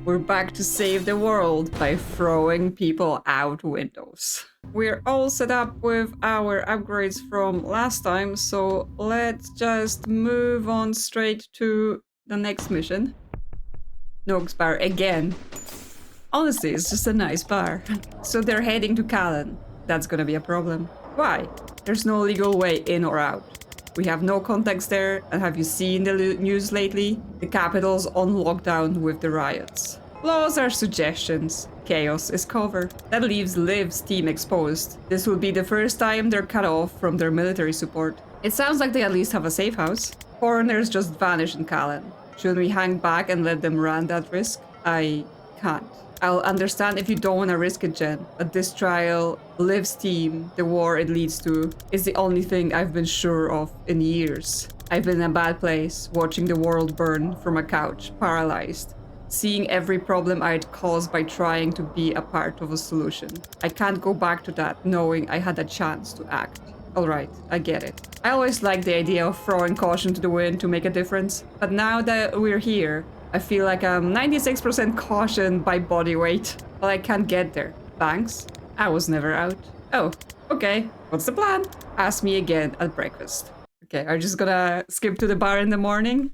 We're back to save the world by throwing people out windows. We're all set up with our upgrades from last time, so let's just move on straight to the next mission. Noak's Bar again. Honestly, it's just a nice bar. So they're heading to Kalan. That's gonna be a problem. Why? There's no legal way in or out. We have no contacts there, and have you seen the news lately? The capital's on lockdown with the riots. Laws are suggestions. Chaos is cover. That leaves Liv's team exposed. This will be the first time they're cut off from their military support. It sounds like they at least have a safe house. Foreigners just vanish in Kalan. Shouldn't we hang back and let them run that risk? I can't. I'll understand if you don't want to risk it, Jen, but this trial, Liv's team, the war it leads to, is the only thing I've been sure of in years. I've been in a bad place, watching the world burn from a couch, paralyzed, seeing every problem I'd caused by trying to be a part of a solution. I can't go back to that, knowing I had a chance to act. Alright, I get it. I always liked the idea of throwing caution to the wind to make a difference, but now that we're here, I feel like I'm 96% caution by body weight, but I can't get there. Thanks. I was never out. Oh, okay. What's the plan? Ask me again at breakfast. Okay, I'm just gonna skip to the bar in the morning.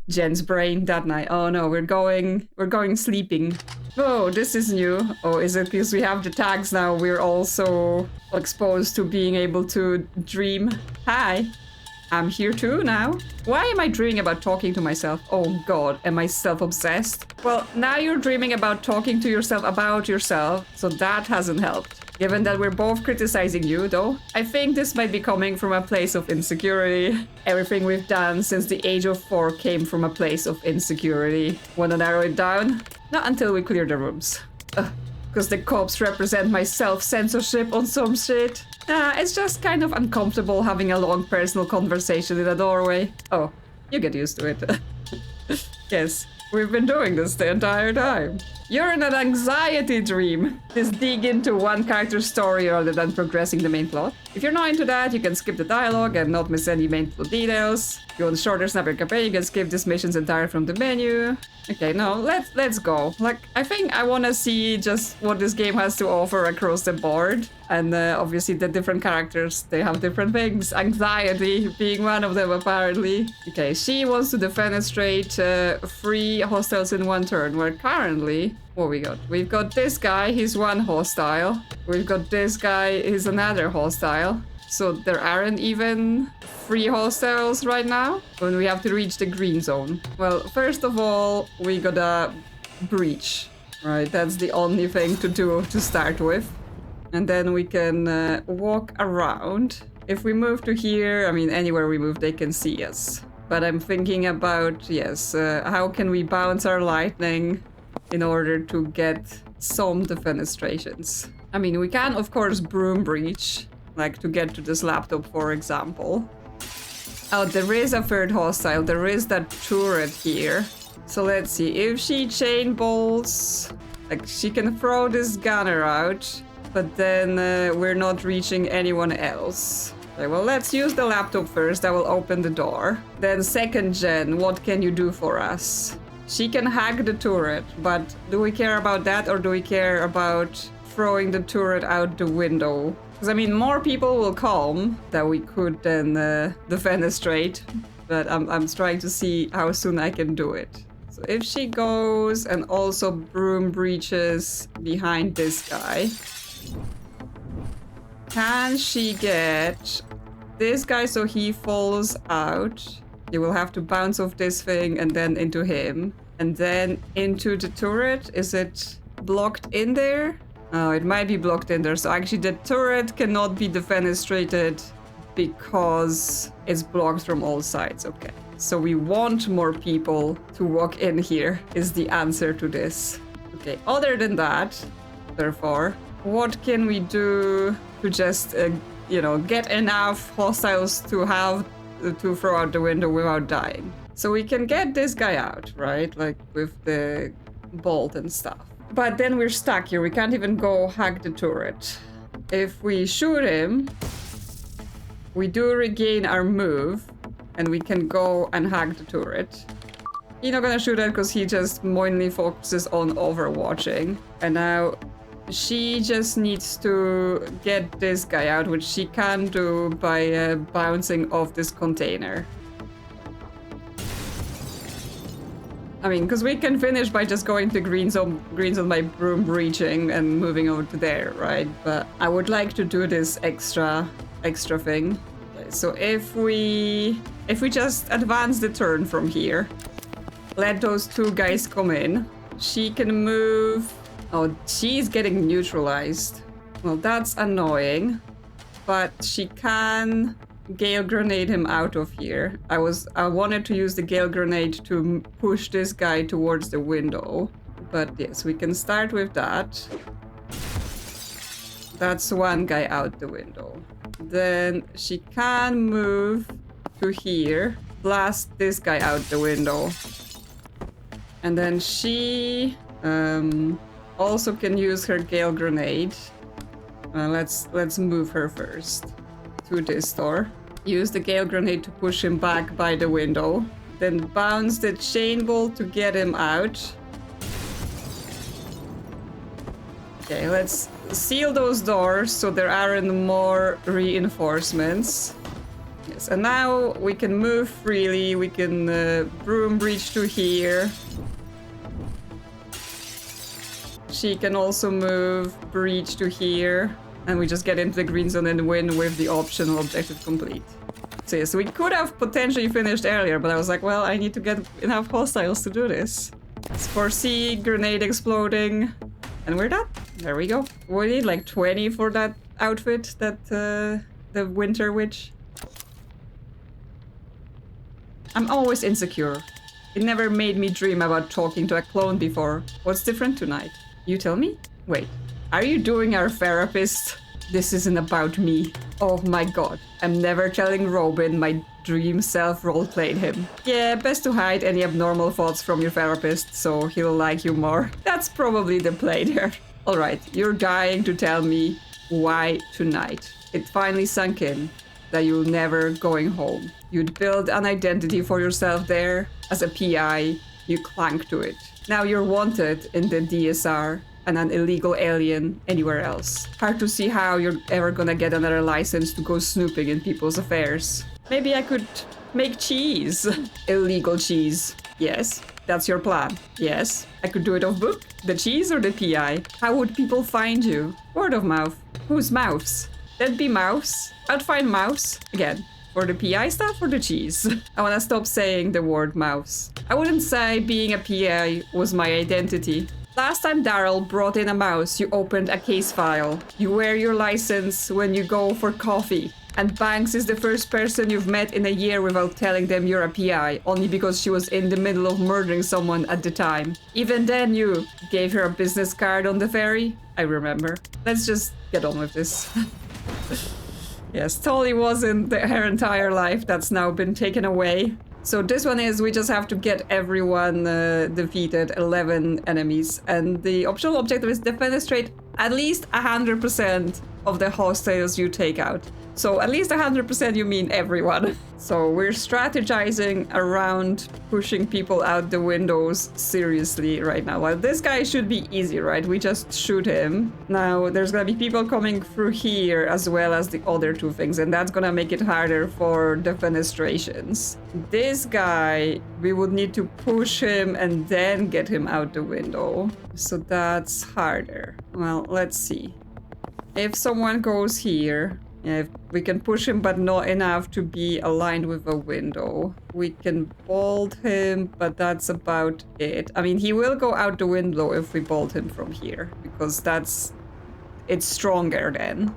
Jen's brain that night. Oh no, we're going sleeping. Oh, this is new. Oh, is it because we have the tags now? We're also exposed to being able to dream. Hi. I'm here too now. Why am I dreaming about talking to myself? Oh god, am I self-obsessed? Well, now you're dreaming about talking to yourself about yourself, so that hasn't helped. Given that we're both criticizing you, though, I think this might be coming from a place of insecurity. Everything we've done since the age of 4 came from a place of insecurity. Wanna narrow it down? Not until we clear the rooms. Because the cops represent my self-censorship on some shit. It's just kind of uncomfortable having a long personal conversation in a doorway. Oh, you get used to it. Yes, we've been doing this the entire time. You're in an anxiety dream. Just dig into one character's story rather than progressing the main plot. If you're not into that, you can skip the dialogue and not miss any main plot details. If you want a shorter snapper campaign, you can skip these missions entirely from the menu. Okay, no, let's go. Like, I think I want to see just what this game has to offer across the board. And obviously the different characters, they have different things. Anxiety being one of them, apparently. Okay, she wants to defenestrate 3 hostiles in 1 turn, where currently... What we got? We've got this guy, he's 1 hostile. We've got this guy, he's another hostile. So there aren't even 3 hostiles right now when we have to reach the green zone. Well, first of all, we gotta breach, right? That's the only thing to do to start with. And then we can walk around. If we move to here, I mean, anywhere we move, they can see us. But I'm thinking about, yes, how can we bounce our lightning in order to get some defenestrations? I mean, we can, of course, broom breach, like to get to this laptop, for example. Oh, there is a 3rd hostile. There is that turret here. So let's see. If she chain bolts, like she can throw this gunner out, but then we're not reaching anyone else. Okay, well, let's use the laptop first. That will open the door. Then 2nd gen, what can you do for us? She can hack the turret, but do we care about that, or do we care about throwing the turret out the window? Because, I mean, more people will come that we could then defenestrate, but I'm trying to see how soon I can do it. So if she goes and also broom breaches behind this guy, can she get this guy so he falls out? You will have to bounce off this thing and then into him. And then into the turret. Is it blocked in there? Oh, it might be blocked in there. So actually the turret cannot be defenestrated because it's blocked from all sides. Okay. So we want more people to walk in here is the answer to this. Okay. Other than that, therefore, what can we do to just, you know, get enough hostiles to have to throw out the window without dying? So we can get this guy out, right? Like with the bolt and stuff. But then we're stuck here. We can't even go hack the turret. If we shoot him, we do regain our move and we can go and hack the turret. He's not gonna shoot at because he just mainly focuses on overwatching. And now she just needs to get this guy out, which she can do by bouncing off this container. I mean, because we can finish by just going to green zone by broom breaching and moving over to there, right? But I would like to do this extra thing. Okay, so if we just advance the turn from here, let those two guys come in. She can move. Oh, she's getting neutralized. Well, that's annoying, but she can Gale Grenade him out of here. I wanted to use the Gale Grenade to push this guy towards the window. But yes, we can start with that. That's one guy out the window. Then she can move to here, blast this guy out the window. And then she also can use her Gale Grenade. Let's move her first to this door. Use the Gale Grenade to push him back by the window. Then bounce the chain bolt to get him out. Okay, let's seal those doors so there aren't more reinforcements. Yes, and now we can move freely. We can broom breach to here. She can also move breach to here. And we just get into the green zone and win with the optional objective complete. So yes, we could have potentially finished earlier, but I was like, well, I need to get enough hostiles to do this. Let's foresee grenade exploding. And we're done. There we go. We need like 20 for that outfit, that the Winter Witch. I'm always insecure. It never made me dream about talking to a clone before. What's different tonight? You tell me? Wait. Are you doing our therapist? This isn't about me. Oh my god. I'm never telling Robin my dream self roleplayed him. Yeah, best to hide any abnormal thoughts from your therapist so he'll like you more. That's probably the play there. Alright, you're dying to tell me why tonight. It finally sunk in that you're never going home. You'd build an identity for yourself there. As a PI, you clang to it. Now you're wanted in the DSR. And an illegal alien anywhere else. Hard to see how you're ever gonna get another license to go snooping in people's affairs. Maybe I could make cheese. Illegal cheese. Yes, that's your plan. Yes, I could do it off book. The cheese or the PI? How would people find you? Word of mouth. Whose mouths? That'd be mouse. I'd find mouse. Again, for the PI stuff or the cheese? I wanna stop saying the word mouse. I wouldn't say being a PI was my identity. Last time Dall brought in a mouse, you opened a case file. You wear your license when you go for coffee. And Banks is the first person you've met in a year without telling them you're a PI, only because she was in the middle of murdering someone at the time. Even then you gave her a business card on the ferry. I remember. Let's just get on with this. Yes, Tolly wasn't her entire life. That's now been taken away. So this one is, we just have to get everyone defeated, 11 enemies. And the optional objective is defenestrate at least 100% of the hostiles you take out. So at least 100% you mean everyone. So we're strategizing around pushing people out the windows seriously right now. Well, this guy should be easy, right? We just shoot him. Now there's gonna be people coming through here as well as the other two things, and that's gonna make it harder for defenestrations. This guy, we would need to push him and then get him out the window. So that's harder. Well, let's see. If someone goes here, if we can push him, but not enough to be aligned with a window. We can bolt him, but that's about it. I mean, he will go out the window if we bolt him from here, because it's stronger then.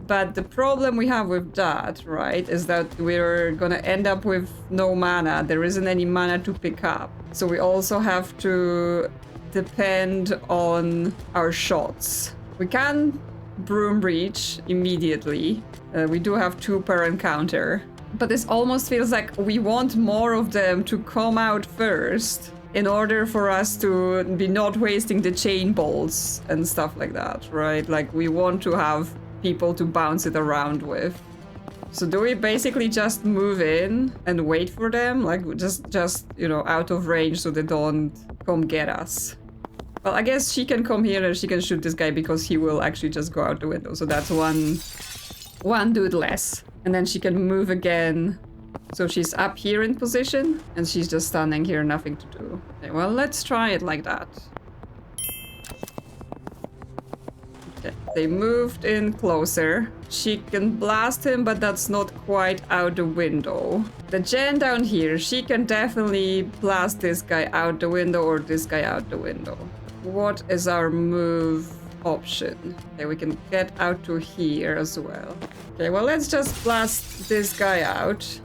But the problem we have with that, right, is that we're gonna end up with no mana. There isn't any mana to pick up. So we also have to depend on our shots. We can broom breach immediately. We do have 2 per encounter. But this almost feels like we want more of them to come out first in order for us to be not wasting the chain bolts and stuff like that, right? Like, we want to have people to bounce it around with. So do we basically just move in and wait for them? Like, just you know, out of range so they don't come get us? Well, I guess she can come here and she can shoot this guy because he will actually just go out the window. So that's one dude less. And then she can move again. So she's up here in position and she's just standing here, nothing to do. Okay, well, let's try it like that. Okay, they moved in closer. She can blast him, but that's not quite out the window. The gen down here, she can definitely blast this guy out the window or this guy out the window. What is our move option? Okay, we can get out to here as well. Okay, well, let's just blast this guy out.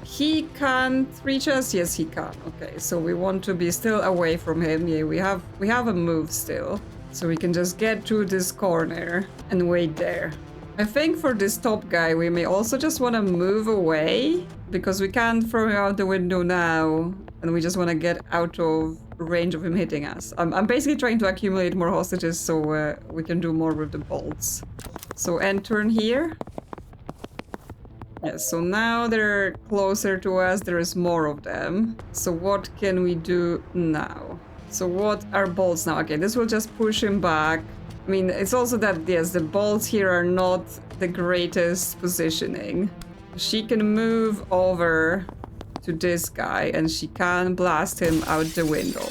He can't reach us? Yes, he can. Okay, so we want to be still away from him. Yeah, we have a move still. So we can just get to this corner and wait there. I think for this top guy, we may also just want to move away because we can't throw him out the window now. And we just want to get out of range of him hitting us. I'm basically trying to accumulate more hostages so we can do more with the bolts. So end turn here. Yes, so now they're closer to us. There is more of them. So what can we do now? So what are bolts now? Okay, this will just push him back. I mean, it's also that, yes, the bolts here are not the greatest positioning. She can move over to this guy and she can blast him out the window.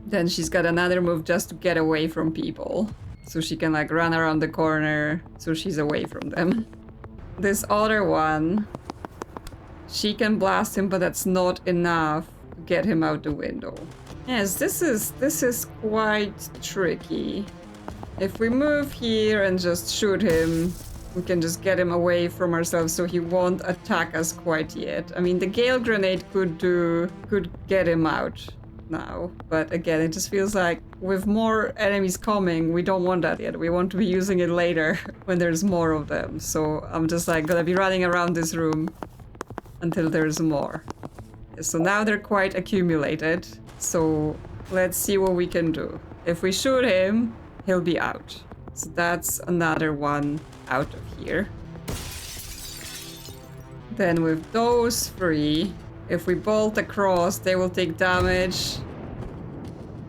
Then she's got another move just to get away from people. So she can like run around the corner so she's away from them. This other one, she can blast him, but that's not enough to get him out the window. Yes, this is quite tricky. If we move here and just shoot him, we can just get him away from ourselves so he won't attack us quite yet. I mean, the Gale Grenade could get him out now. But again, it just feels like with more enemies coming, we don't want that yet. We want to be using it later when there's more of them. So I'm just like gonna be running around this room until there's more. So now they're quite accumulated. So let's see what we can do. If we shoot him, he'll be out. So that's another one out of here. Then with those three, if we bolt across, they will take damage.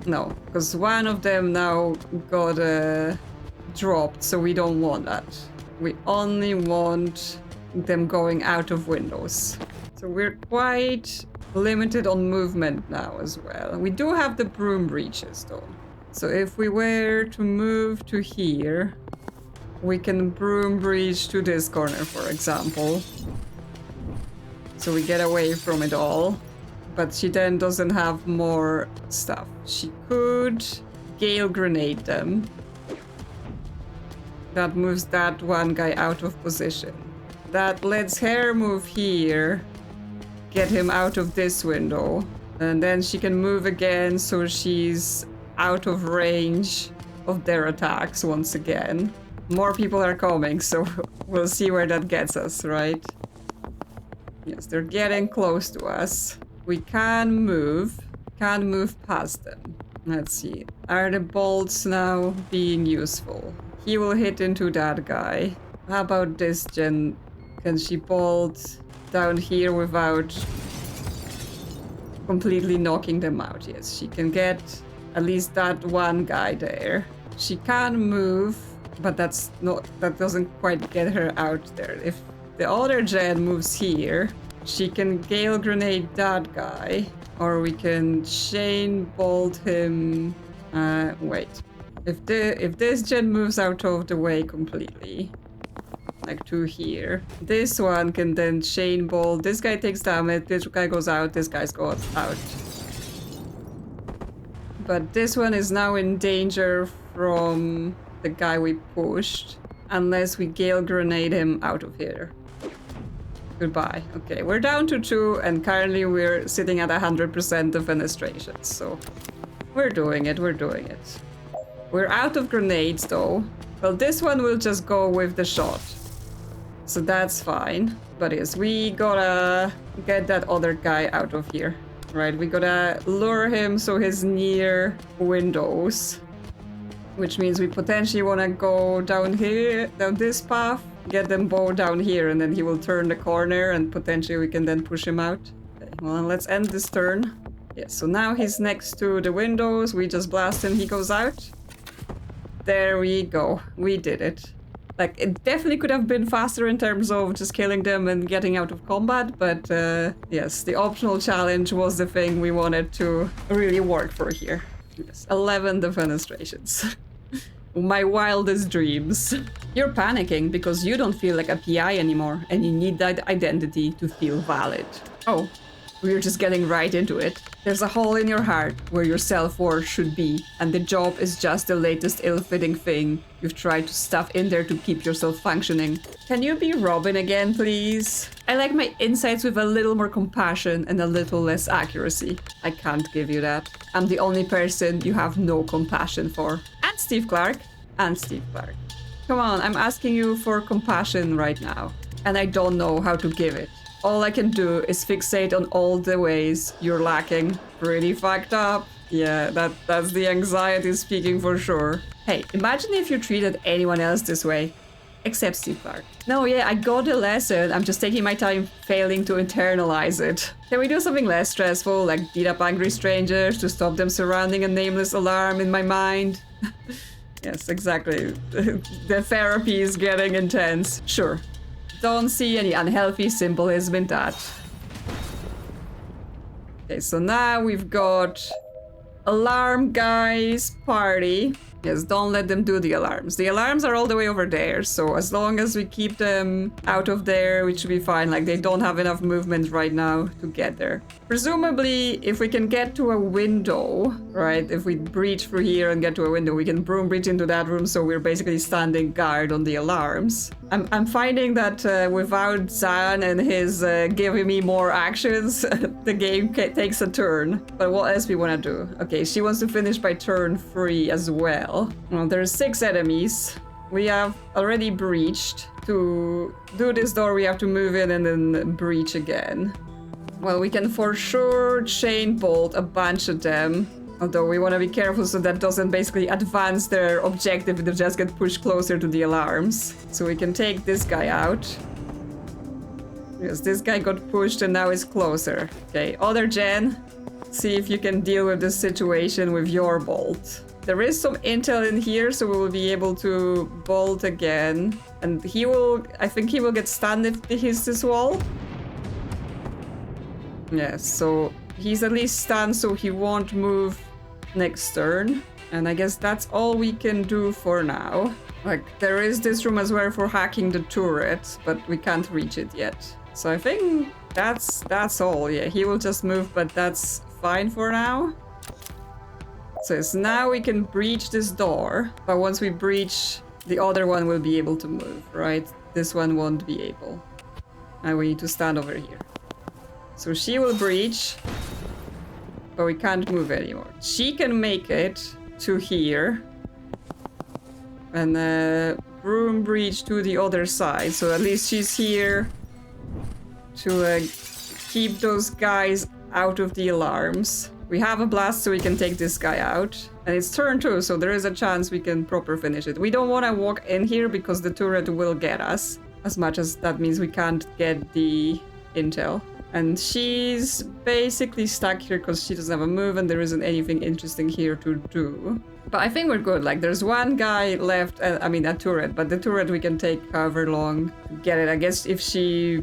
No, because one of them now got dropped, so we don't want that. We only want them going out of windows. So we're quite limited on movement now as well. We do have the broom breaches though. So if we were to move to here, we can broom breach to this corner, for example. So we get away from it all. But she then doesn't have more stuff. She could Gale Grenade them. That moves that one guy out of position. That lets her move here. Get him out of this window. And then she can move again so she's out of range of their attacks once again. More people are coming, so we'll see where that gets us, right? Yes, they're getting close to us. We can move past them. Let's see. Are the bolts now being useful? He will hit into that guy. How about this gen? Can she bolt down here without completely knocking them out? Yes, she can get at least that one guy there. She can move, but that doesn't quite get her out there. If the other gen moves here, she can Gale Grenade that guy, or we can chain bolt him. Wait. If this gen moves out of the way completely, like to here, this one can then chain bolt. This guy takes damage. This guy goes out. This guy goes out. But this one is now in danger from the guy we pushed, unless we Gale Grenade him out of here. Goodbye. Okay, we're down to 2, and currently we're sitting at 100% of fenestration, so we're doing it, We're out of grenades, though. Well, this one will just go with the shot, so that's fine. But yes, we gotta get that other guy out of here, right? We gotta lure him so he's near windows, which means we potentially want to go down here, down this path, get them both down here, and then he will turn the corner, and potentially we can then push him out. Okay, well, let's end this turn. Yeah, so now he's next to the windows. We just blast him, he goes out. There we go. We did it. Like, it definitely could have been faster in terms of just killing them and getting out of combat, but yes, the optional challenge was the thing we wanted to really work for here. Yes, 11 defenestrations. My wildest dreams. You're panicking because you don't feel like a PI anymore, and you need that identity to feel valid. Oh, we're just getting right into it. There's a hole in your heart where your self-worth should be, and the job is just the latest ill-fitting thing you've tried to stuff in there to keep yourself functioning. Can you be Robin again, please? I like my insights with a little more compassion and a little less accuracy. I can't give you that. I'm the only person you have no compassion for. And Steve Clark. And Steve Clark. Come on, I'm asking you for compassion right now, and I don't know how to give it. All I can do is fixate on all the ways you're lacking. Pretty fucked up. Yeah, that's the anxiety speaking for sure. Hey, imagine if you treated anyone else this way. Except Steve Clark. No, yeah, I got the lesson. I'm just taking my time failing to internalize it. Can we do something less stressful, like beat up angry strangers to stop them surrounding a nameless alarm in my mind? Yes, exactly. The therapy is getting intense. Sure. Don't see any unhealthy symbolism in that. Okay, so now we've got alarm guys party. Yes, don't let them do the alarms. The alarms are all the way over there, so as long as we keep them out of there, we should be fine. Like, they don't have enough movement right now to get there. Presumably, if we can get to a window, right? If we breach through here and get to a window, we can broom breach into that room, so we're basically standing guard on the alarms. I'm finding that without Zan and his giving me more actions, the game takes a turn. But what else we want to do? Okay, she wants to finish by turn 3 as well. Well, there's 6 enemies. We have already breached. To do this door, we have to move in and then breach again. Well, we can for sure chain bolt a bunch of them. Although we want to be careful so that doesn't basically advance their objective if they just get pushed closer to the alarms. So we can take this guy out. Yes, this guy got pushed and now is closer. Okay, other Jen, see if you can deal with this situation with your bolt. There is some intel in here, so we will be able to bolt again. And he will, I think he will get stunned if he hits this wall. Yes, so he's at least stunned, so he won't move next turn. And I guess that's all we can do for now. Like, there is this room as well for hacking the turret, but we can't reach it yet. So I think that's all. Yeah, he will just move, but that's fine for now. So yes, now we can breach this door, but once we breach, the other one will be able to move, right? This one won't be able. And we need to stand over here. So she will breach, but we can't move anymore. She can make it to here. And broom breach to the other side. So at least she's here to keep those guys out of the alarms. We have a blast, so we can take this guy out. And it's turn 2, so there is a chance we can proper finish it. We don't want to walk in here because the turret will get us. As much as that means we can't get the intel. And she's basically stuck here because she doesn't have a move and there isn't anything interesting here to do. But I think we're good. Like, there's one guy left, I mean a turret, but the turret we can take however long to get it. I guess if she...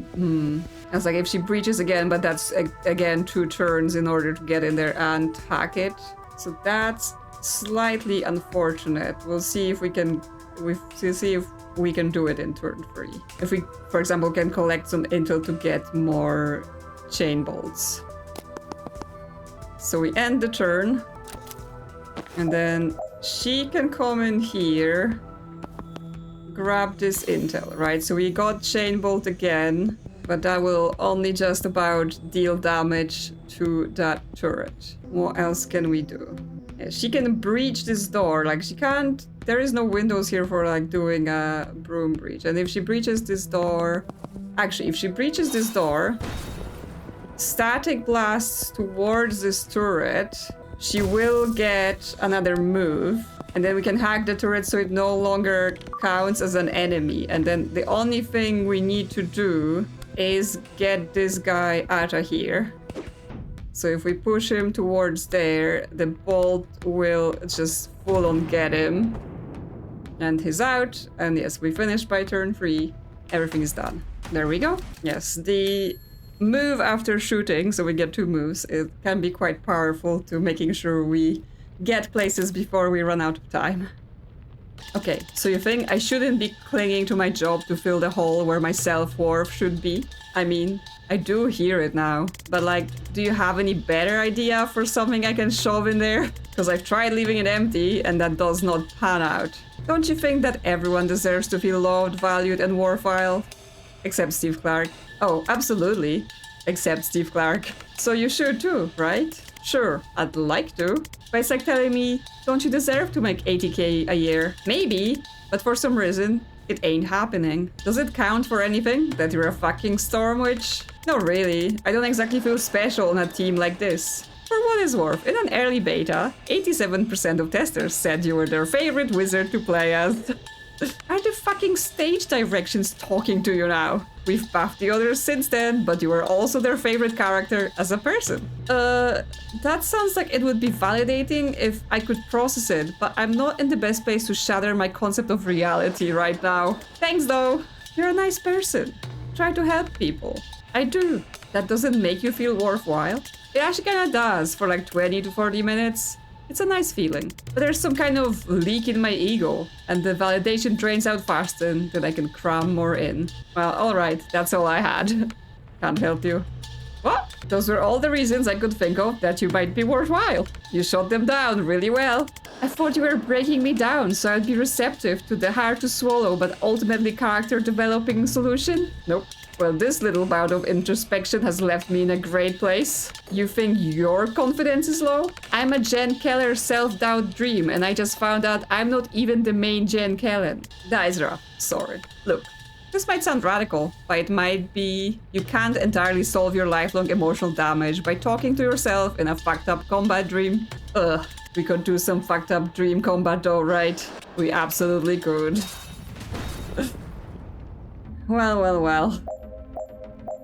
I was like, if she breaches again, but that's, again, 2 turns in order to get in there and hack it. So that's slightly unfortunate. We'll see if we can... We'll see if we can do it in turn 3. If we, for example, can collect some intel to get more chain bolts. So we end the turn. And then she can come in here, grab this intel, right? So we got chain bolt again, but that will only just about deal damage to that turret. What else can we do? Yeah, she can breach this door. Like, she can't... There is no windows here for, like, doing a broom breach. And if she breaches this door... Actually, if she breaches this door, static blasts towards this turret, she will get another move. And then we can hack the turret so it no longer counts as an enemy. And then the only thing we need to do is get this guy out of here. So if we push him towards there, the bolt will just full on get him. And he's out. And yes, we finished by turn 3. Everything is done. There we go. Yes, the move after shooting, so we get 2 moves, it can be quite powerful to making sure we get places before we run out of time. Okay, so you think I shouldn't be clinging to my job to fill the hole where my self-worth should be? I mean, I do hear it now, but like, do you have any better idea for something I can shove in there? Because I've tried leaving it empty and that does not pan out. Don't you think that everyone deserves to feel loved, valued, and worthwhile? Except Steve Clark. Oh, absolutely. Except Steve Clark. So you should too, right? Sure, I'd like to. But it's like telling me, don't you deserve to make 80k a year? Maybe, but for some reason, it ain't happening. Does it count for anything that you're a fucking storm witch? No, really. I don't exactly feel special on a team like this. For what it's worth, in an early beta, 87% of testers said you were their favorite wizard to play as. Are the fucking stage directions talking to you now? We've buffed the others since then, but you are also their favorite character as a person. That sounds like it would be validating if I could process it, but I'm not in the best place to shatter my concept of reality right now. Thanks though. You're a nice person. Try to help people. I do. That doesn't make you feel worthwhile. It actually kinda does for like 20 to 40 minutes. It's a nice feeling. But there's some kind of leak in my ego, and the validation drains out faster than I can cram more in. Well, alright, that's all I had. Can't help you. What? Those were all the reasons I could think of that you might be worthwhile. You shot them down really well. I thought you were breaking me down so I'd be receptive to the hard to swallow but ultimately character developing solution. Nope. Well, this little bout of introspection has left me in a great place. You think your confidence is low? I'm a Jen Keller self-doubt dream, and I just found out I'm not even the main Jen Kellen. That is rough. Sorry. Look, this might sound radical, but it might be you can't entirely solve your lifelong emotional damage by talking to yourself in a fucked up combat dream. Ugh, we could do some fucked up dream combat though, right? We absolutely could. Well.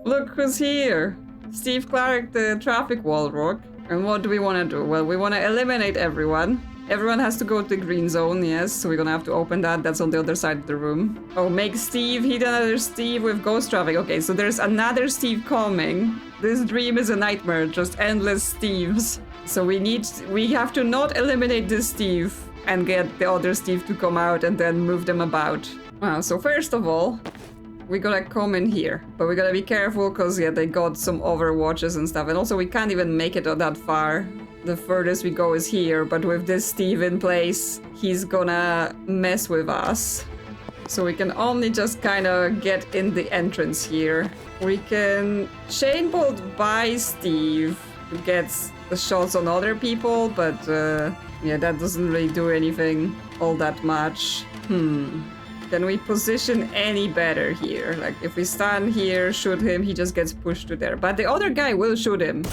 Look who's here! Steve Clark, the Traffic Warlock. And what do we want to do? Well, we want to eliminate everyone. Everyone has to go to the green zone, yes, so we're gonna have to open that. That's on the other side of the room. Oh, make Steve hit another Steve with ghost traffic. Okay, so there's another Steve coming. This dream is a nightmare, just endless Steves. So we have to not eliminate this Steve and get the other Steve to come out and then move them about. Wow, so first of all, we gotta come in here, but we gotta be careful because, yeah, they got some overwatches and stuff. And also, we can't even make it that far. The furthest we go is here, but with this Steve in place, he's gonna mess with us. So we can only just kind of get in the entrance here. We can chain bolt by Steve to get the shots on other people, but yeah, that doesn't really do anything all that much. Can we position any better here? Like, if we stand here, shoot him, he just gets pushed to there. But the other guy will shoot him.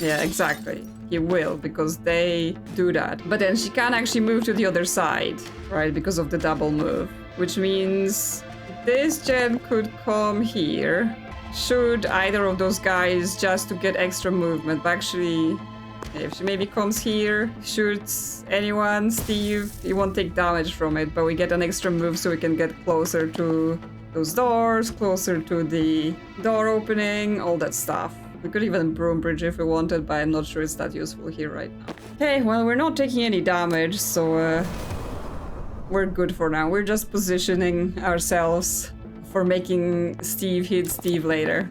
Yeah, exactly. He will, because they do that. But then she can't actually move to the other side, right? Because of the double move. Which means this gen could come here, shoot either of those guys just to get extra movement. But actually, if she maybe comes here, shoots anyone, Steve, he won't take damage from it, but we get an extra move so we can get closer to those doors, closer to the door opening, all that stuff. We could even broom bridge if we wanted, but I'm not sure it's that useful here right now. Okay, well, we're not taking any damage, so we're good for now. We're just positioning ourselves for making Steve hit Steve later.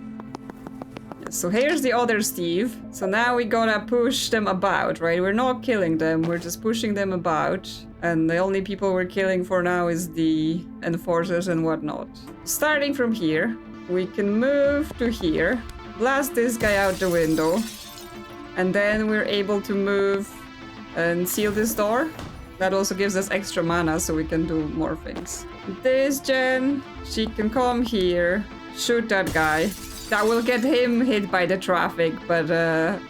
So here's the other Steve. So now we gotta push them about, right? We're not killing them, we're just pushing them about. And the only people we're killing for now is the enforcers and whatnot. Starting from here, we can move to here, blast this guy out the window, and then we're able to move and seal this door. That also gives us extra mana so we can do more things. This gen, she can come here, shoot that guy. That will get him hit by the traffic, but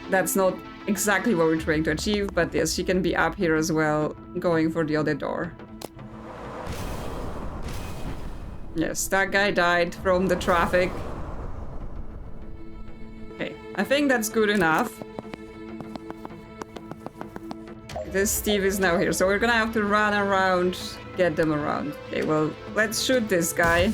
that's not exactly what we're trying to achieve, but yes, she can be up here as well, going for the other door. Yes, that guy died from the traffic. Okay, I think that's good enough. This Steve is now here, so we're gonna have to run around, get them around. Okay, well, let's shoot this guy.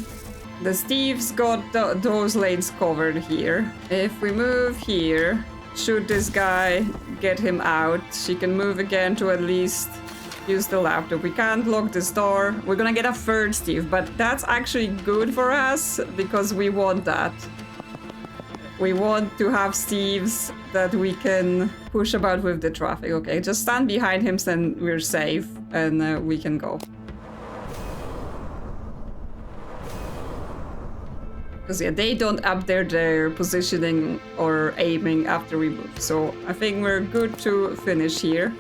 The Steve's got those lanes covered here. If we move here, shoot this guy, get him out. She can move again to at least use the laptop. We can't lock this door. We're gonna get a third Steve, but that's actually good for us because we want that. We want to have Steves that we can push about with the traffic. Okay, just stand behind him, then we're safe and we can go. Because yeah, they don't update their positioning or aiming after we move. So I think we're good to finish here.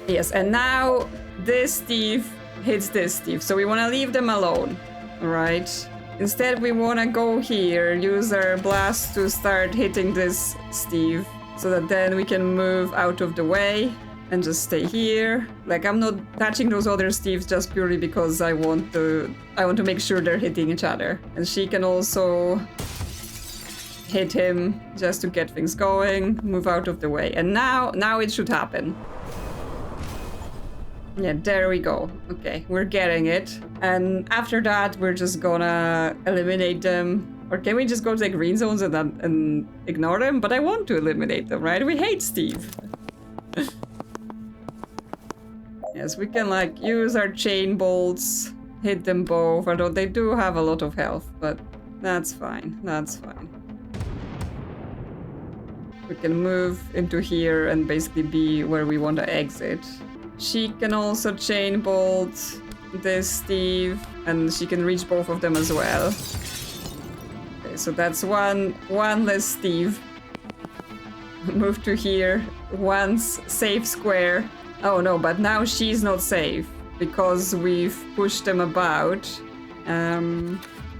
Yes, and now this Steve hits this Steve. So we want to leave them alone, right? Instead, we want to go here, use our blast to start hitting this Steve, so that then we can move out of the way and just stay here. Like, I'm not touching those other Steves just purely because I want to make sure they're hitting each other. And she can also hit him just to get things going, move out of the way. And now it should happen. Yeah, there we go. Okay, we're getting it. And after that, we're just gonna eliminate them. Or can we just go to the green zones and ignore them? But I want to eliminate them, right? We hate Steve. Yes, we can like use our chain bolts, hit them both, although they do have a lot of health, but that's fine, that's fine. We can move into here and basically be where we want to exit. She can also chain bolt this Steve, and she can reach both of them as well. Okay, so that's one less Steve. Move to here, once safe square. Oh no, but now she's not safe because we've pushed them about. How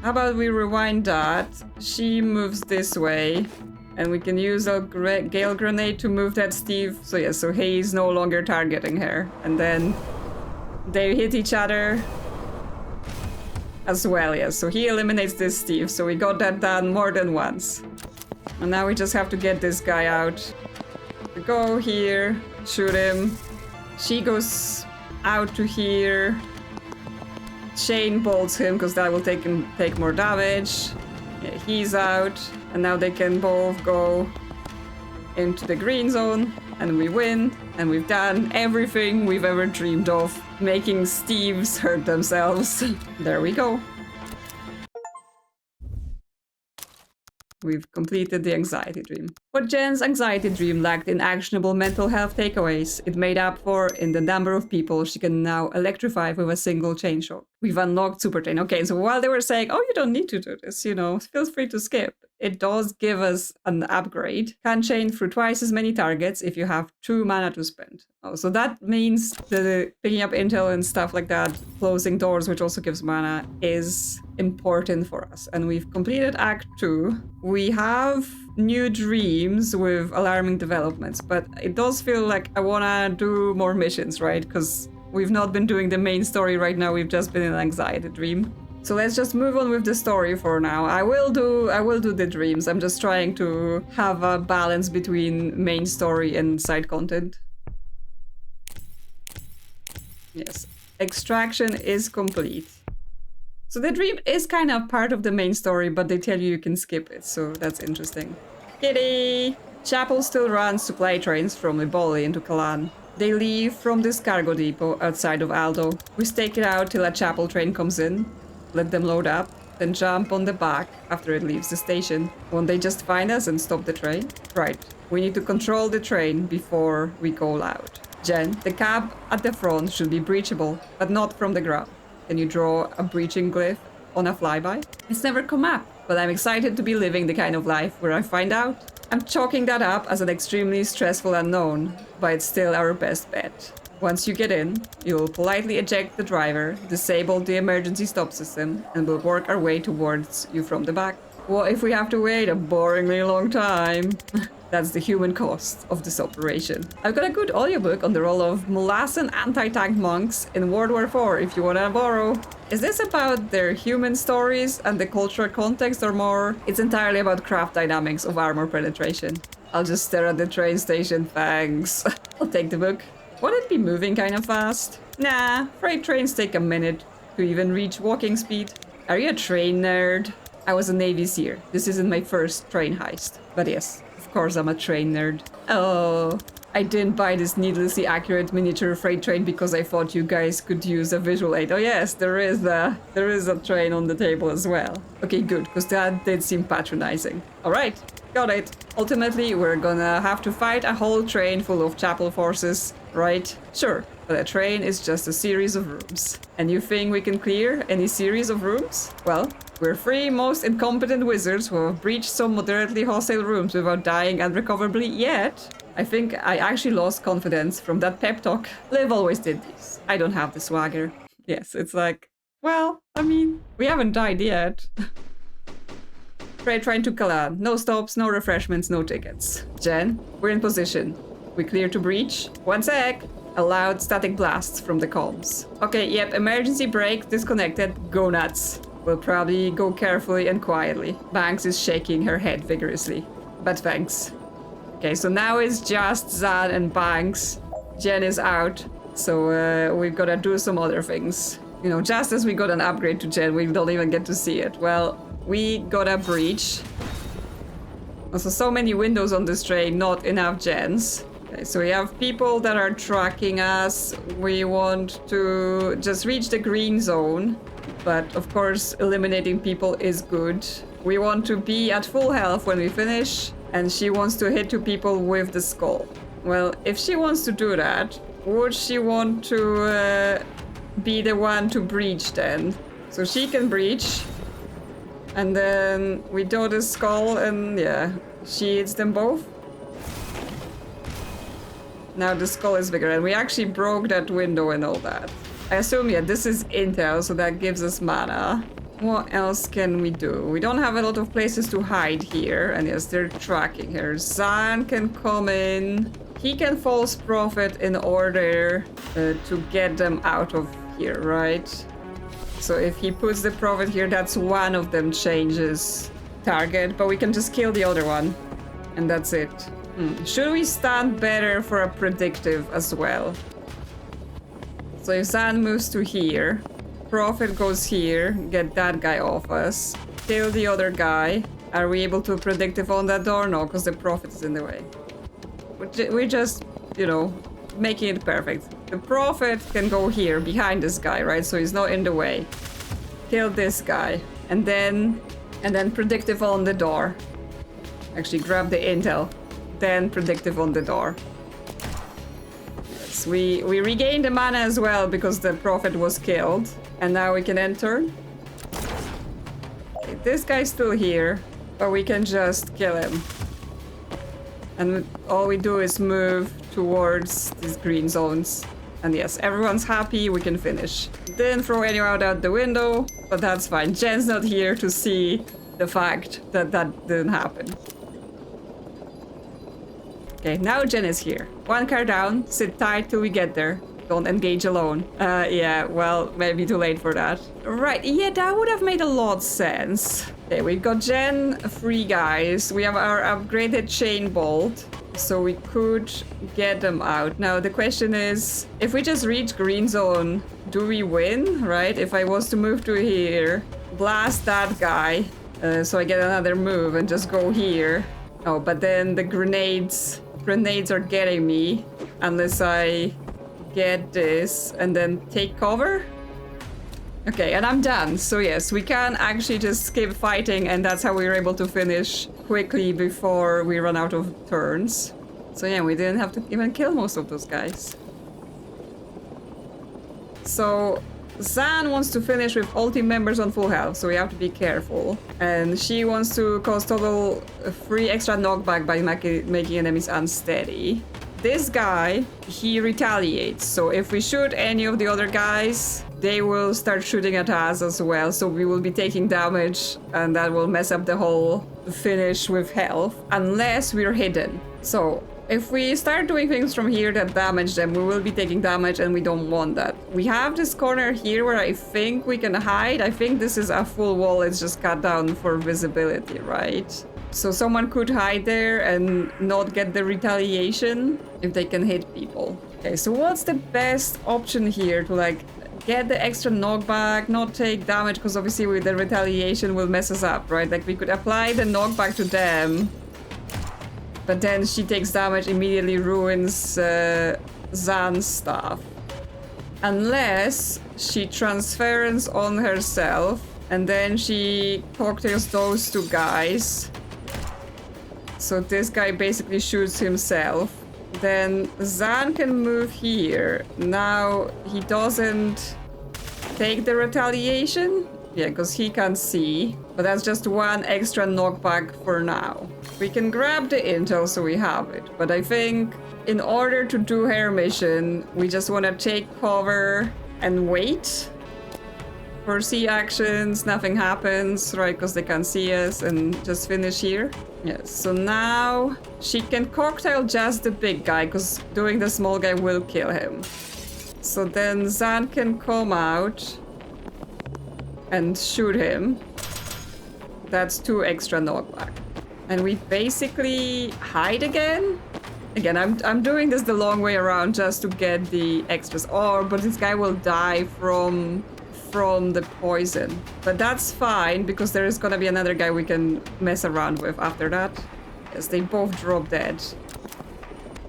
about we rewind that? She moves this way. And we can use a Gale Grenade to move that Steve. So yeah, so he's no longer targeting her. And then they hit each other as well, yeah. So he eliminates this Steve. So we got that done more than once. And now we just have to get this guy out. We go here, shoot him. She goes out to here. Chain bolts him because that will take more damage. Yeah, he's out. And now they can both go into the green zone, and we win, and we've done everything we've ever dreamed of, making Steves hurt themselves. There we go. We've completed the anxiety dream. What Jen's anxiety dream lacked in actionable mental health takeaways, it made up for in the number of people she can now electrify with a single chain shot. We've unlocked Super Chain. Okay, so while they were saying, oh, you don't need to do this, you know, feel free to skip. It does give us an upgrade. Can chain through twice as many targets if you have 2 mana to spend. Oh, so that means the picking up intel and stuff like that, closing doors, which also gives mana, is important for us. And we've completed Act 2. We have new dreams with alarming developments, but it does feel like I want to do more missions, right? Because we've not been doing the main story right now, we've just been in an anxiety dream. So let's just move on with the story for now. I will do the dreams. I'm just trying to have a balance between main story and side content. Yes, extraction is complete. So the dream is kind of part of the main story, but they tell you can skip it, so that's interesting. Kitty! Chapel still runs supply trains from Liboli into Kalan. They leave from this cargo depot outside of Aldo. We stake it out till a Chapel train comes in. Let them load up, then jump on the back after it leaves the station. Won't they just find us and stop the train? Right, we need to control the train before we go loud. Jen, the cab at the front should be breachable, but not from the ground. Can you draw a breaching glyph on a flyby? It's never come up, but I'm excited to be living the kind of life where I find out. I'm chalking that up as an extremely stressful unknown, but it's still our best bet. Once you get in, you'll politely eject the driver, disable the emergency stop system, and we'll work our way towards you from the back. What if we have to wait a boringly long time? That's the human cost of this operation. I've got a good audiobook on the role of Molassan anti-tank monks in World War IV if you wanna borrow. Is this about their human stories and the cultural context, or more it's entirely about craft dynamics of armor penetration? I'll just stare at the train station, thanks. I'll take the book. Would it be moving kind of fast? Nah, freight trains take a minute to even reach walking speed. Are you a train nerd? I was a Navy SEER. This isn't my first train heist. But yes, of course I'm a train nerd. Oh, I didn't buy this needlessly accurate miniature freight train because I thought you guys could use a visual aid. Oh yes, there is a train on the table as well. Okay, good, because that did seem patronizing. Alright, got it. Ultimately, we're gonna have to fight a whole train full of chapel forces, right? Sure, but a train is just a series of rooms. And you think we can clear any series of rooms? Well, we're three most incompetent wizards who have breached some moderately hostile rooms without dying unrecoverably yet. I think I actually lost confidence from that pep talk. Liv always did this. I don't have the swagger. Yes, it's like, well, I mean, we haven't died yet. Freight train to Kalan. No stops, no refreshments, no tickets. Jen, we're in position. We clear to breach? One sec! A loud static blast from the comms. Okay, yep, emergency brake disconnected. Go nuts. We'll probably go carefully and quietly. Banks is shaking her head vigorously. But thanks. Okay, so now it's just Zan and Banks. Jen is out, so we've got to do some other things. You know, just as we got an upgrade to Jen, we don't even get to see it. Well, we got a breach. Also, so many windows on this train, not enough gens. Okay, so we have people that are tracking us. We want to just reach the green zone. But of course, eliminating people is good. We want to be at full health when we finish. And she wants to hit two people with the skull. Well, if she wants to do that, would she want to be the one to breach then? So she can breach. And then we do the skull and yeah, she hits them both. Now the skull is bigger and we actually broke that window and all that. I assume, yeah, this is intel, so that gives us mana. What else can we do? We don't have a lot of places to hide here. And yes, they're tracking her. Zan can come in. He can false prophet in order to get them out of here, right? So if he puts the prophet here, that's one of them changes target. But we can just kill the other one. And that's it. Should we stand better for a predictive as well? So if Zan moves to here, Prophet goes here, get that guy off us, kill the other guy. Are we able to predictive on that door? No, because the Prophet is in the way. We're just, you know, making it perfect. The Prophet can go here, behind this guy, right? So he's not in the way. Kill this guy. And then predictive on the door. Actually, grab the intel. Then predictive on the door. Yes, we regained the mana as well because the Prophet was killed. And now we can enter. Okay, this guy's still here, but we can just kill him. And all we do is move towards these green zones. And yes, everyone's happy, we can finish. Didn't throw anyone out the window, but that's fine. Jen's not here to see the fact that that didn't happen. Okay, now Jen is here. One car down, sit tight till we get there. Don't engage alone. Yeah, well, maybe too late for that. Right, yeah, that would have made a lot of sense. Okay, we've got Jen, 3 guys. We have our upgraded chain bolt, so we could get them out. Now, the question is, if we just reach green zone, do we win, right? If I was to move to here, blast that guy, so I get another move and just go here. Oh, but then the grenades are getting me, unless I get this and then take cover. Okay, and I'm done. So yes, we can actually just skip fighting, and that's how we were able to finish quickly before we run out of turns. So yeah, we didn't have to even kill most of those guys. So Zan wants to finish with all team members on full health, so we have to be careful. And she wants to cause total 3 extra knockback by making enemies unsteady. this guy, he retaliates. So if we shoot any of the other guys, they will start shooting at us as well. So we will be taking damage, and that will mess up the whole finish with health, unless we're hidden. So if we start doing things from here that damage them, we will be taking damage, and we don't want that. We have this corner here where I think we can hide. I think this is a full wall. It's just cut down for visibility, right? So someone could hide there and not get the retaliation if they can hit people. Okay, so what's the best option here to like get the extra knockback, not take damage, because obviously with the retaliation will mess us up, right? Like we could apply the knockback to them, but then she takes damage, immediately ruins Zan's stuff. Unless she transference on herself and then she cocktails those two guys. So this guy basically shoots himself. Then Zan can move here. Now he doesn't take the retaliation. Yeah, because he can't see. But that's just one extra knockback for now. We can grab the intel so we have it. But I think in order to do her mission, we just want to take cover and wait for C actions. Nothing happens, right? Because they can't see us, and just finish here. Yes, so now she can cocktail just the big guy, because doing the small guy will kill him. So then Zan can come out and shoot him. That's 2 extra knockback. And we basically hide again. Again, I'm doing this the long way around just to get the extras. Oh, but this guy will die from the poison. But that's fine, because there is gonna be another guy we can mess around with after that. Yes, they both drop dead.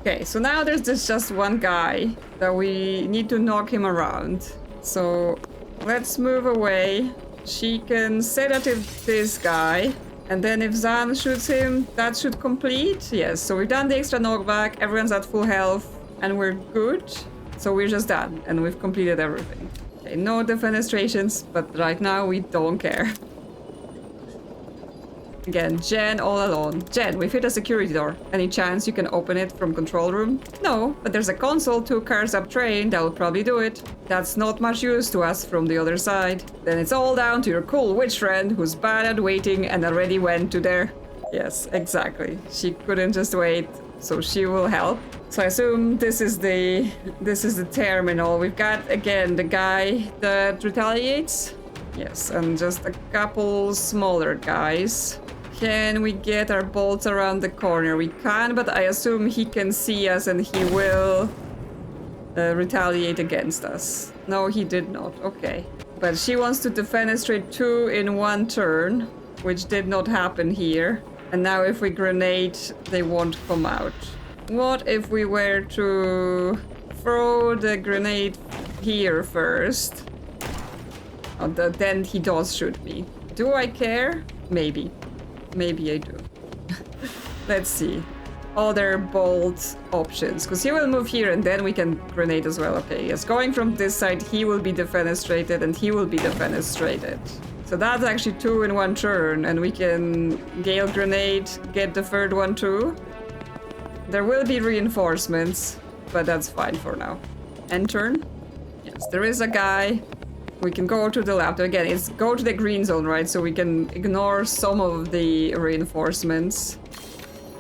Okay, so now there's just one guy that we need to knock him around. So let's move away. She can sedative this guy. And then if Zan shoots him, that should complete. Yes, so we've done the extra knockback. Everyone's at full health and we're good. So we're just done and we've completed everything. Okay, no defenestrations, but right now we don't care. Again, Jen all alone. Jen, we've hit a security door. Any chance you can open it from control room? No, but there's a console 2 cars up train that will probably do it. That's not much use to us from the other side. Then it's all down to your cool witch friend who's bad at waiting and already went to there. Yes, exactly. She couldn't just wait, so she will help. So I assume this is the terminal. We've got, again, the guy that retaliates. Yes, and just a couple smaller guys. Can we get our bolts around the corner? We can, but I assume he can see us and he will retaliate against us. No, he did not. Okay. But she wants to defenestrate 2 in 1 turn, which did not happen here. And now if we grenade, they won't come out. What if we were to throw the grenade here first? Oh, then he does shoot me. Do I care? Maybe. Maybe I do. Let's see. Other bolt options. Because he will move here and then we can grenade as well. Okay, yes. Going from this side, he will be defenestrated and he will be defenestrated. So that's actually 2 in 1 turn. And we can Gale Grenade, get the 3rd one too. There will be reinforcements, but that's fine for now. End turn. Yes, there is a guy. We can go to the left. Again, it's go to the green zone, right? So we can ignore some of the reinforcements.